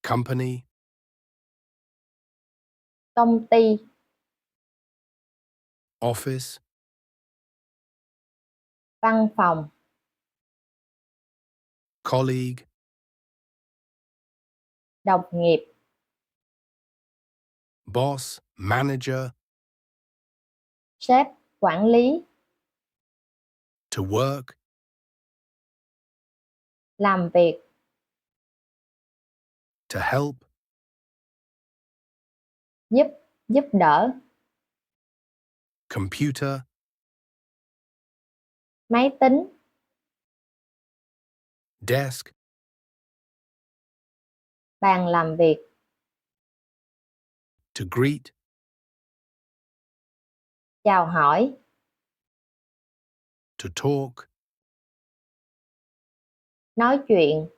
company, công ty, office, văn phòng, colleague, đồng nghiệp, boss, manager, sếp, quản lý, to work, làm việc, to help, giúp, giúp đỡ, computer, máy tính, desk, bàn làm việc, to greet, chào hỏi, to talk, nói chuyện,